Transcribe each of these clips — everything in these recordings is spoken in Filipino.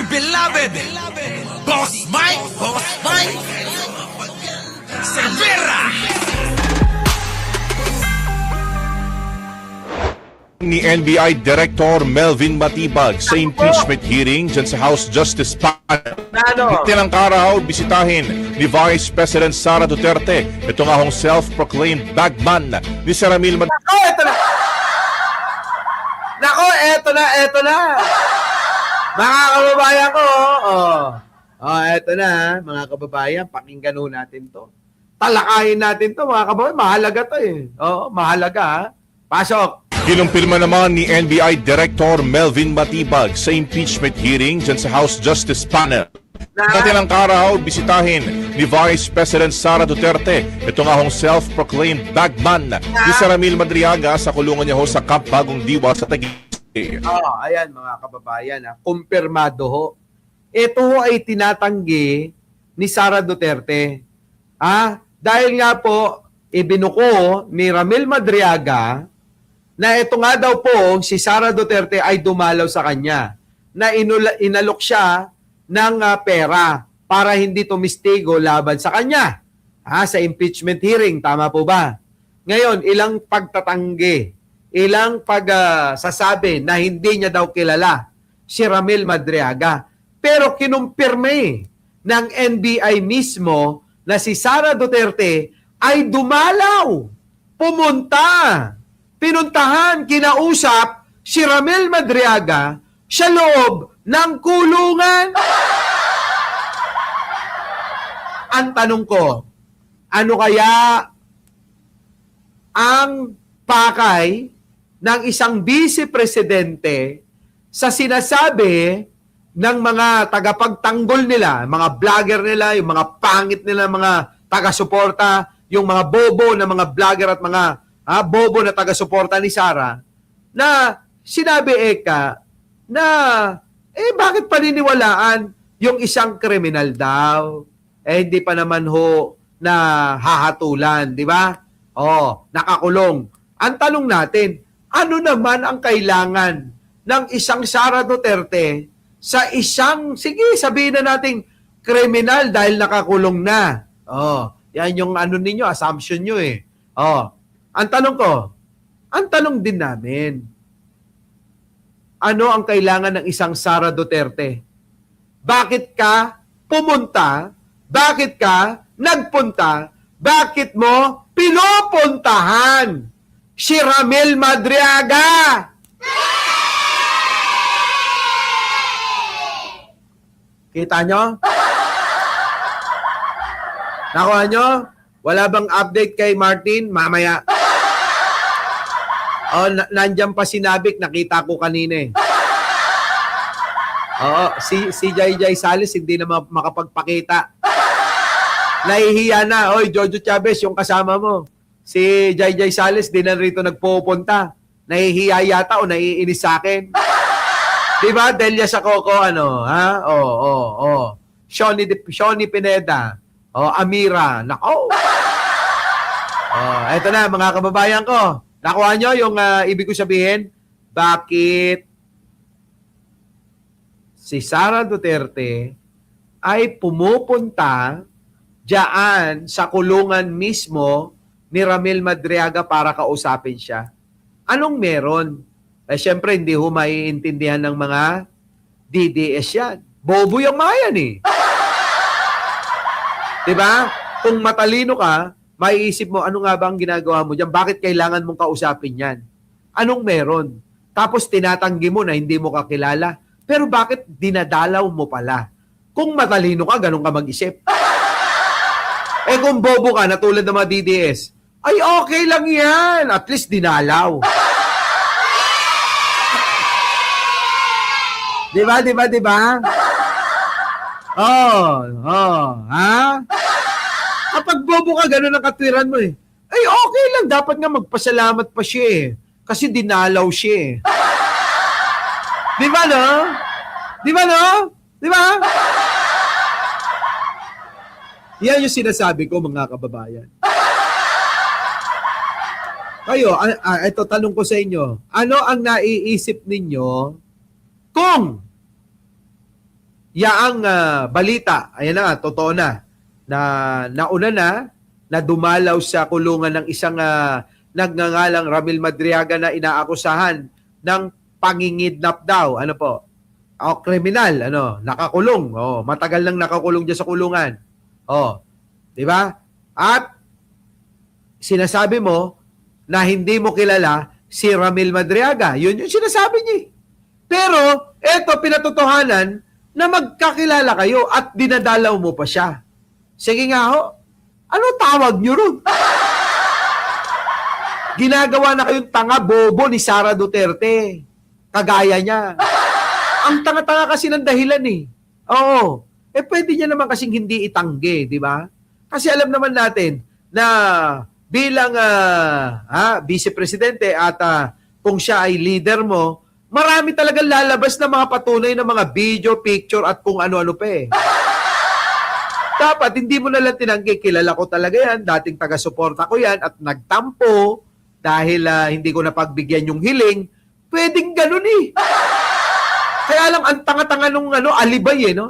dear beloved, Boss Mike, Cervera. Ni NBI Director Melvin Matibag sa impeachment hearing dyan sa House Justice Panel. Tilang karahaw, bisitahin ni Vice President Sara Duterte. Ito nga hong self-proclaimed bagman ni Saramil Madriaga. Eto na. Mga kababayan ko, eto na, mga kababayan, pakinggan ho natin to. Talakayin natin to, mga kababayan. Mahalaga to eh. Mahalaga ha. Pasok. Kinumpirma naman ni NBI Director Melvin Matibag sa impeachment hearing dyan sa House Justice Panel. Tilang karahaw, bisitahin ni Vice President Sara Duterte. Ito nga hong self-proclaimed bagman ni Saramil Madriaga sa kulungan niya ho sa Camp Bagong Diwa sa Taguig. Ayan mga kababayan, kumpirmado ho. Ito ho ay tinatanggi ni Sara Duterte. Dahil nga po, ibinuko ni Ramil Madriaga na ito nga daw po, si Sara Duterte ay dumalaw sa kanya, na inalok siya ng pera para hindi tumistigo laban sa kanya sa impeachment hearing. Tama po ba? Ngayon, ilang pagtatanggi, ilang pagsasabi na hindi niya daw kilala si Ramil Madriaga. Pero kinumpirme ng NBI mismo na si Sara Duterte ay dumalaw, pinuntahan, kinausap si Ramil Madriaga sa loob ng kulungan. Ang tanong ko, ano kaya ang pakay ng isang vice-presidente sa sinasabi ng mga tagapagtanggol nila, mga vlogger nila, yung mga pangit nila, mga taga-suporta, yung mga bobo na mga vlogger at mga bobo na taga-suporta ni Sara, na sinabi na bakit paniniwalaan yung isang kriminal daw? Hindi pa naman ho na hahatulan, di ba? Nakakulong. Ang tanong natin, ano naman ang kailangan ng isang Sara Duterte sa isang, sige, sabihin na nating kriminal dahil nakakulong na? Yan yung ano ninyo, assumption nyo eh. Ang tanong din namin, ano ang kailangan ng isang Sara Duterte? Bakit ka pumunta? Bakit ka nagpunta? Bakit mo pinupuntahan si Ramil Madriaga? Kita nyo? Nakuha nyo? Wala bang update kay Martin? Mamaya. Nandiyan pa si Nabik, nakita ko kanina eh. Si Jai Salis hindi na makapagpakita. Nahihiya na. Jojo Chavez, yung kasama mo. Si Jai Salis, di na rito nagpupunta. Nahihiya yata o naiinis sa akin. Diba? Delia sa Coco, Shoni Pineda. Amira. Nako. Ito na, mga kababayan ko. Nakuha nyo yung ibig ko sabihin? Bakit si Sara Duterte ay pumupunta diyan sa kulungan mismo ni Ramil Madriaga para kausapin siya? Anong meron? Siyempre, hindi ho maiintindihan ng mga DDS yan. Bobo yung mga yan eh. Diba? Kung matalino ka, maiisip mo, ano nga ba ang ginagawa mo dyan? Bakit kailangan mong kausapin yan? Anong meron? Tapos tinatanggi mo na hindi mo kakilala. Pero bakit dinadalaw mo pala? Kung matalino ka, ganun ka mag-isip. Kung bobo ka, na tulad ng mga DDS, ay okay lang yan. At least dinalaw. Diba? Kapag bobo ka, gano'n ang katwiran mo eh. Ay, okay lang. Dapat nga magpasalamat pa siya eh. Kasi dinalaw siya eh. Di ba, no? Di ba? Yan yung sinasabi ko, mga kababayan. Kayo, ito tanong ko sa inyo. Ano ang naiisip ninyo kung yaang balita, ayan na, totoo na nauna na dumalaw sa kulungan ng isang nagngangalang Ramil Madriaga na inaakusahan ng pangingidnap daw. Ano po? O, kriminal, nakakulong. Matagal nang nakakulong diyan sa kulungan. Di ba? At sinasabi mo na hindi mo kilala si Ramil Madriaga. Yun yung sinasabi niya. Pero, eto, pinatotohanan na magkakilala kayo at dinadalaw mo pa siya. Sige nga ho, ano tawag niyo ron? Ginagawa na kayong tanga bobo ni Sara Duterte. Kagaya niya. Ang tanga-tanga kasi ng dahilan eh. Oo. Pwede niya naman kasing hindi itanggi, di ba? Kasi alam naman natin na bilang vice presidente at kung siya ay leader mo, marami talagang lalabas na mga patunay ng mga video, picture at kung ano-ano pa eh. Dapat hindi mo na lang tinanggi, kilala ko talaga yan, dating taga-suporta ko yan at nagtampo dahil hindi ko napagbigyan yung hiling. Pwedeng ganun eh. Kaya lang ang tanga-tanga nung alibay eh, no?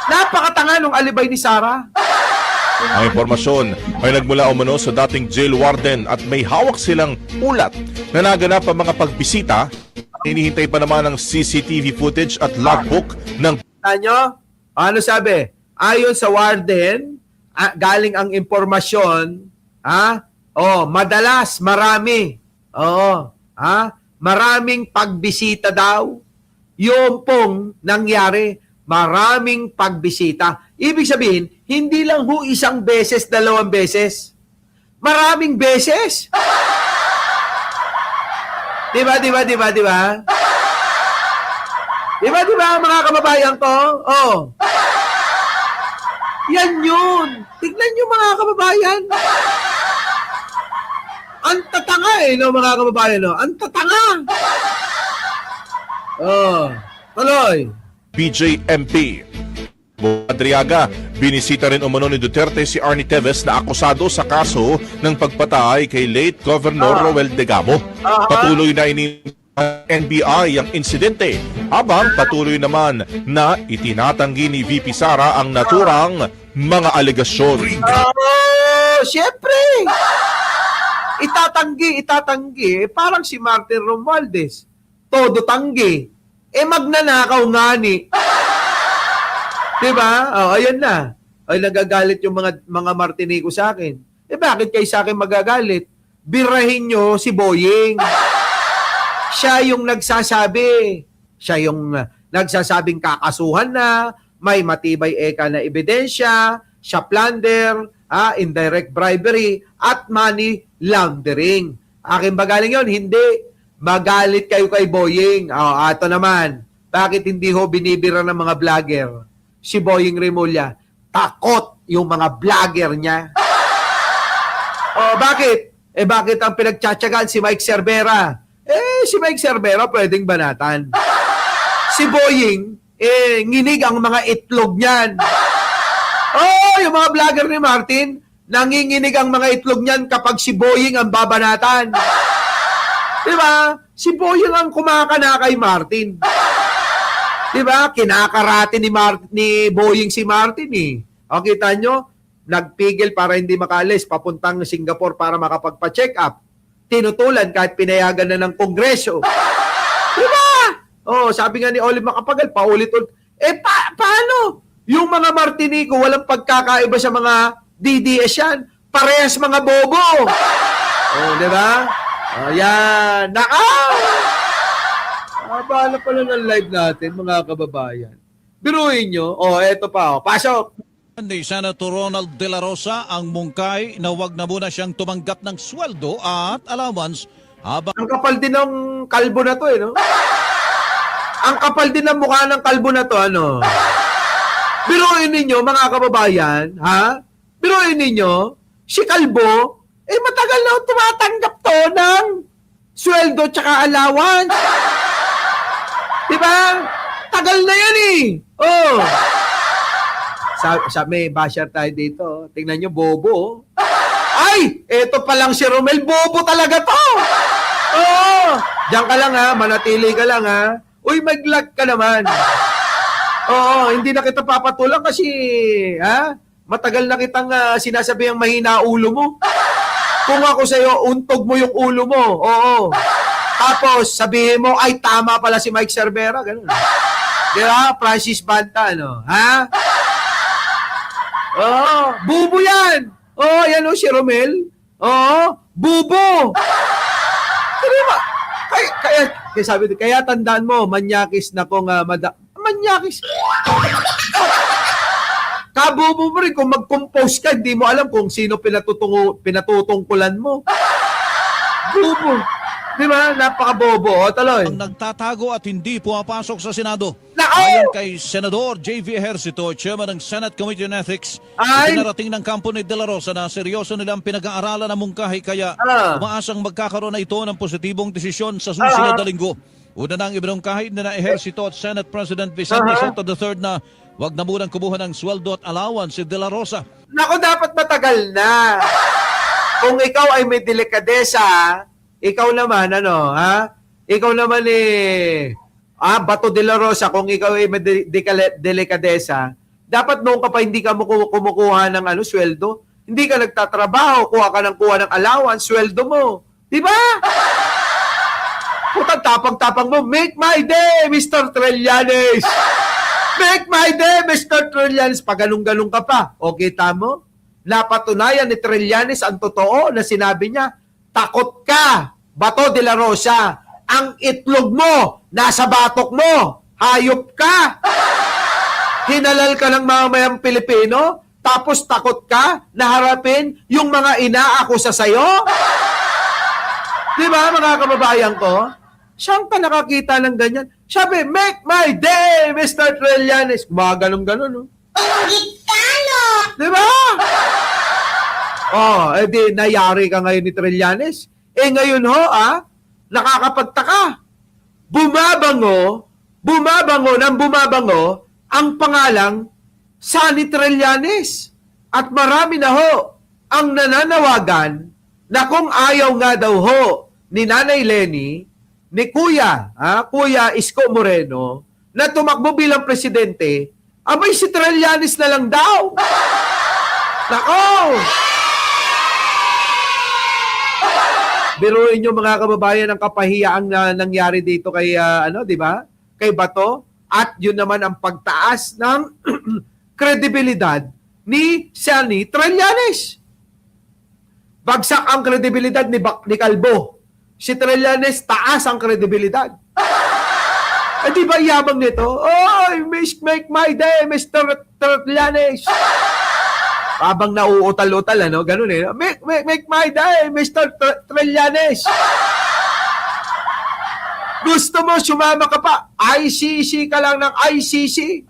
Napakatanga nung alibay ni Sara. Ang impormasyon ay nagmula umano sa dating jail warden at may hawak silang ulat na naganap ang mga pagbisita. Hinihintay pa naman ang CCTV footage at logbook ng... Tanyo, ano sabi? Ayon sa warden, galing ang impormasyon, madalas, marami. Maraming pagbisita daw. Yung pong nangyari, maraming pagbisita. Ibig sabihin, hindi lang isang beses, dalawang beses. Maraming beses. Diba? Diba, mga kababayan ko? Yan yun. Tignan nyo, mga kababayan. Ang tatanga mga kababayan, no? Ang tatanga. Tuloy. BJMP. Madriaga, binisita rin umano ni Duterte si Arnie Teves na akusado sa kaso ng pagpatay kay late Governor Roel Degamo. Patuloy na NBI ang insidente habang patuloy naman na itinatanggi ni VP Sara ang naturang mga alegasyon. Siyempre! Itatanggi. Parang si Martin Romualdez. Todo tanggi. Magnanakaw nga ni. Diba? Ayan na. Ay, nagagalit yung mga Martinico sa akin. Bakit kayo sa akin magagalit? Birahin nyo si Boying. Siya yung nagsasabi. Siya yung nagsasabing kakasuhan na, may matibay na ebidensya, siya plunder, indirect bribery, at money laundering. Akin ba galing yun? Hindi. Magalit kayo kay Boying. Ato naman. Bakit hindi ho binibira ng mga vlogger? Si Boying Remulla, takot yung mga vlogger niya. Bakit? Bakit ang pinagtsatsagaan si Mike Cervera? Si Mike Cervera pwedeng banatan. Si Boying, nginig ang mga itlog niyan. Yung mga vlogger ni Martin, nanginginig ang mga itlog niyan kapag si Boying ang babanatan. Diba? Si Boying ang kumakana kay Martin. Diba? Kinakarate ni Boying si Martin eh. Kita nyo? Nagpigil para hindi makalis, papuntang Singapore para makapagpa-check up. Tinutulan kahit pinayagan na ng Kongreso. Diba? Sabi nga ni Olive Macapagal, paulit-ulit. Paano? Yung mga Martinico, walang pagkakaiba sa mga DDS yan. Parehas mga bobo. Diba? Yan. Paano pala ng live natin, mga kababayan? Biruin nyo. Eto pa. Pasok. Ni Senator Ronald De La Rosa ang mungkay na wag na muna siyang tumanggap ng sweldo at allowance habang... Ang kapal din ng kalbo na to, no? Ang kapal din ng mukha ng kalbo na to, Biruin ninyo, mga kababayan, Biruin ninyo, si Kalbo, matagal na tumatanggap to ng sweldo tsaka allowance. Diba? Tagal na yan may basher tayo dito. Tingnan nyo, bobo. Ay! Eto pa lang si Romel. Bobo talaga to! Diyan ka lang manatili ka lang Uy, mag-lag ka naman. Oo, hindi na kita papatulan kasi, matagal na kitang sinasabi ang mahina ulo mo. Kung ako sa'yo, untog mo yung ulo mo. Oo. Tapos, sabihin mo, ay, tama pala si Mike Cervera. Ganun. Di ba? Francis Banta, ano? Ha? Oo. Bubo yan. Oo, yan o, si Romel. Oo. Bubo. Di ba? Kaya sabi ko, kaya tandaan mo, manyakis na kung manyakis. Kabobo mo rin kung mag-compose ka, hindi mo alam kung sino pinatutungkulan mo. Bobo. Di ba? Napakabobo. O, tuloy. Ang nagtatago at hindi pumapasok sa Senado. Nako! Ayon kay Senador J.V. Ejercito, Chairman ng Senate Committee on Ethics, Ay! pinarating ng kampo ni De La Rosa na seryoso nilang pinag-aaralan ng mungkahi kaya umaasang magkakaroon na ito ng positibong desisyon sa susunod na linggo. Una nang ibinungkahi na Ejercito at Senate President Vicente Soto III na wag na munang kumuha ng sweldo at allowance si De La Rosa. Nako, dapat matagal na. Kung ikaw ay may delikadesa, ikaw naman, Ikaw naman Bato de la Rosa, kung ikaw ay may delikadesa, dapat noong ka pa hindi ka kumukuha ng sweldo, hindi ka nagtatrabaho, kuha ng allowance, sweldo mo. Di ba? Putang tapang-tapang mo, make my day, Mr. Trillanes! Make my day, Mr. Trillanes! Pag ganun-ganun ka pa, o kita mo? Napatunayan ni Trillanes ang totoo na sinabi niya, takot ka, Bato de la Rosa. Ang itlog mo, nasa batok mo. Hayop ka. Hinalal ka ng mamamayang Pilipino, tapos takot ka na harapin yung mga inaakusa sa'yo? Di ba, mga kababayan ko? Saan ka nakakita ng ganyan? Sabi, make my day, Mr. Trillanes. Mga ganun-ganun, no? Di ba? Di nayari ka ngayon ni Trillanes. Ngayon nakakapagtaka. Bumabango ang pangalang Sonny Trillanes. At marami na ang nananawagan na kung ayaw nga daw ni Nanay Lenny, ni Kuya Isko Moreno, na tumakbo bilang presidente, abay si Trillanes na lang daw. Nako! Biruin nyo mga kababayan ang kapahiyaang na nangyari dito kay di ba? Kay Bato, at yun naman ang pagtaas ng kredibilidad ni Sonny Trillanes. Bagsak ang kredibilidad ni Calvo. Si Trillanes taas ang kredibilidad. Di ba yabang nito? Make my day, Mr. Trillanes. Habang nauutal-utal, ganun Make my day, Mr. Trillanes. Gusto mo, sumama ka pa. ICC ka lang ng ICC.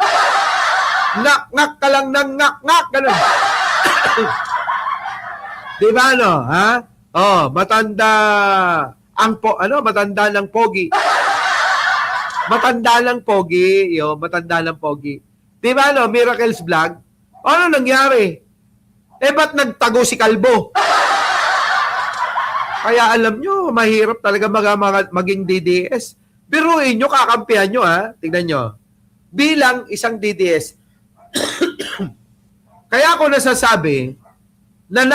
Ngak-ngak ka lang ng ngak-ngak. Ganun. Di ba, matanda matanda ng pogi. Matanda ng pogi. Di ba, Miracles Vlog? Ano nangyari? Ba't nagtago si Calvo? Kaya alam nyo, mahirap talaga maging DDS. Biruin nyo, kakampihan nyo, Tignan nyo. Bilang isang DDS, kaya ako nasasabi na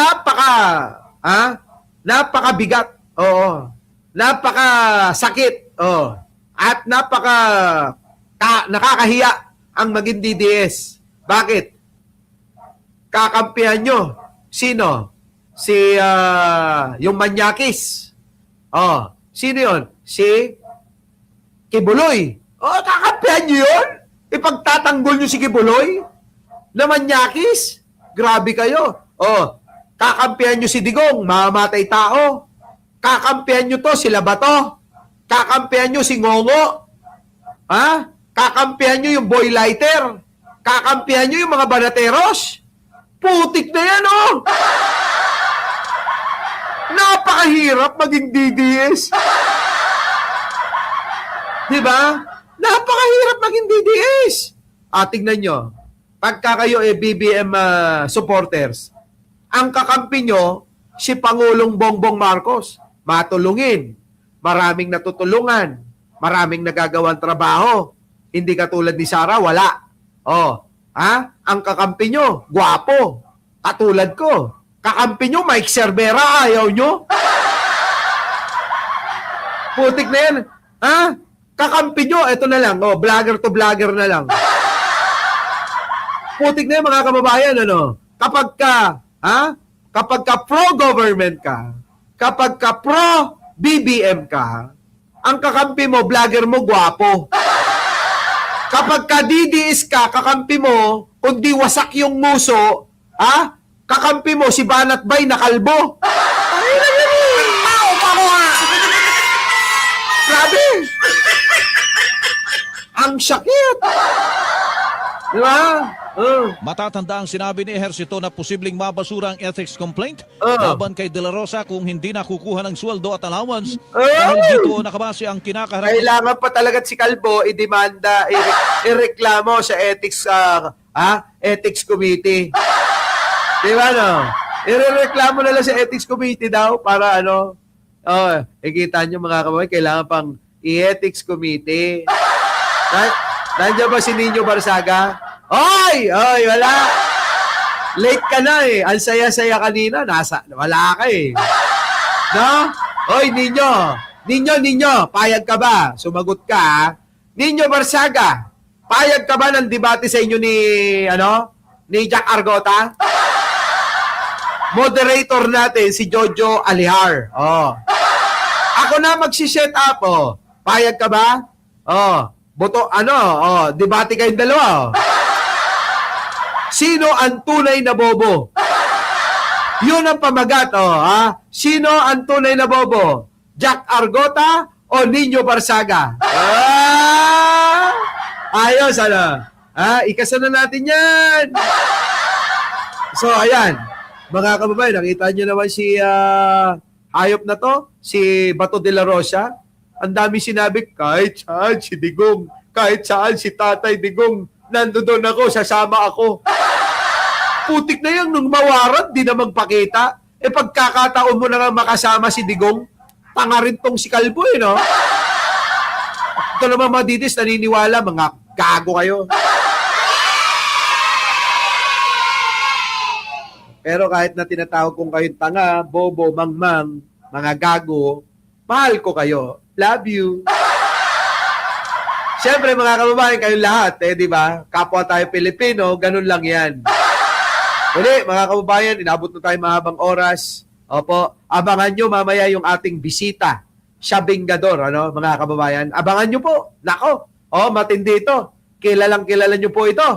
napakabigat, napakasakit, at nakakahiya ang maging DDS. Bakit? Kakampihan nyo. Sino? Yung Manyakis. Sino yun? Si Kibuloy. Kakampihan nyo yun? Ipagtatanggol nyo si Kibuloy? Na Manyakis? Grabe kayo. Kakampihan nyo si Digong, mamamatay tao. Kakampihan nyo to, sila Bato. Kakampihan nyo si Ngongo. Kakampihan nyo yung boy lighter. Kakampihan nyo yung mga banateros. Putik na yan, Napakahirap maging DDS. Diba? Napakahirap maging DDS. Tignan nyo. Pagka kayo BBM supporters, ang kakampi nyo, si Pangulong Bongbong Marcos, matulungin. Maraming natutulungan. Maraming nagagawang trabaho. Hindi katulad ni Sara, wala. Ang kakampi nyo, gwapo. Katulad ko. Kakampi nyo, Mike Cervera, ayaw nyo? Putik na yan. Kakampi nyo, ito na lang. Vlogger to vlogger na lang. Putik na yan, mga kababayan, ano? Kapag ka pro-government ka, kapag ka pro-BBM ka, ang kakampi mo, vlogger mo, gwapo. Kapag ka DDS ka, kakampi mo, kundi wasak yung muso, kakampi mo, si Banat Bay na kalbo. Ay, tao pa ko Grabe! Ang sakit! Di ba? Matatanda ang sinabi ni Ejercito na posibleng mabasura ang ethics complaint laban kay De La Rosa kung hindi nakukuha ng sweldo at allowance. Dahil dito nakabase ang kinakaharap. Kailangan pa talaga si Kalbo idemanda, ireklamo sa ethics committee. Di ba, no? Irereklamo na lang sa ethics committee daw para ikita nyo mga kababayan, kailangan pang i-ethics committee. Nandiyan ba si Nino Barsaga? Oy, wala. Late ka na eh. Ang saya-saya kanina. Wala ka eh. No? Oy, Nino, payag ka ba? Sumagot ka, ha? Nino Barsaga, payag ka ba ng debate sa inyo ni Jack Argota? Moderator natin, si Jojo Alihar. Ako na magsi-set up, Payag ka ba? Debate kayong dalawa, Sino ang tunay na bobo? Yun ang pamagat, Sino ang tunay na bobo? Jack Argota o Nino Barsaga? Ayos, ikasa na natin yan. So, ayan. Mga kababayan, nakita nyo naman si hayop na to, si Bato de la Rosa. Ang dami sinabi, kahit saan si Digong, kahit saan si Tatay Digong, nandoon ako, sasama ako. Putik na yan, nung mawaran, di na magpakita. Pagkakataon mo na nga makasama si Digong, tanga rin tong si Kalbo, no? Ito naman mga didis, naniniwala, mga gago kayo. Pero kahit na tinatawag kong kayong tanga, bobo, mangmang, mga gago, mahal ko kayo. Love you. Siyempre, mga kababayan, kayong lahat, di ba? Kapwa tayo Pilipino, ganun lang yan. Uli, mga kababayan, inabot na tayo mahabang oras. Opo, abangan nyo mamaya yung ating bisita, Siabingador, mga kababayan. Abangan nyo po. Nako, matindi ito. Kilala nyo po ito.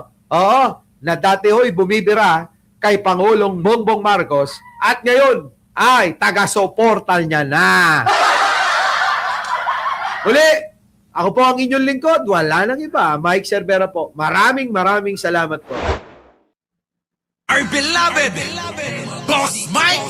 Na dati ho'y bumibira kay Pangulong Bongbong Marcos at ngayon ay taga-suportal niya na. Uli, ako po ang inyong lingkod. Wala nang iba. Mike Cervera po. Maraming salamat po. Our beloved Boss Mike.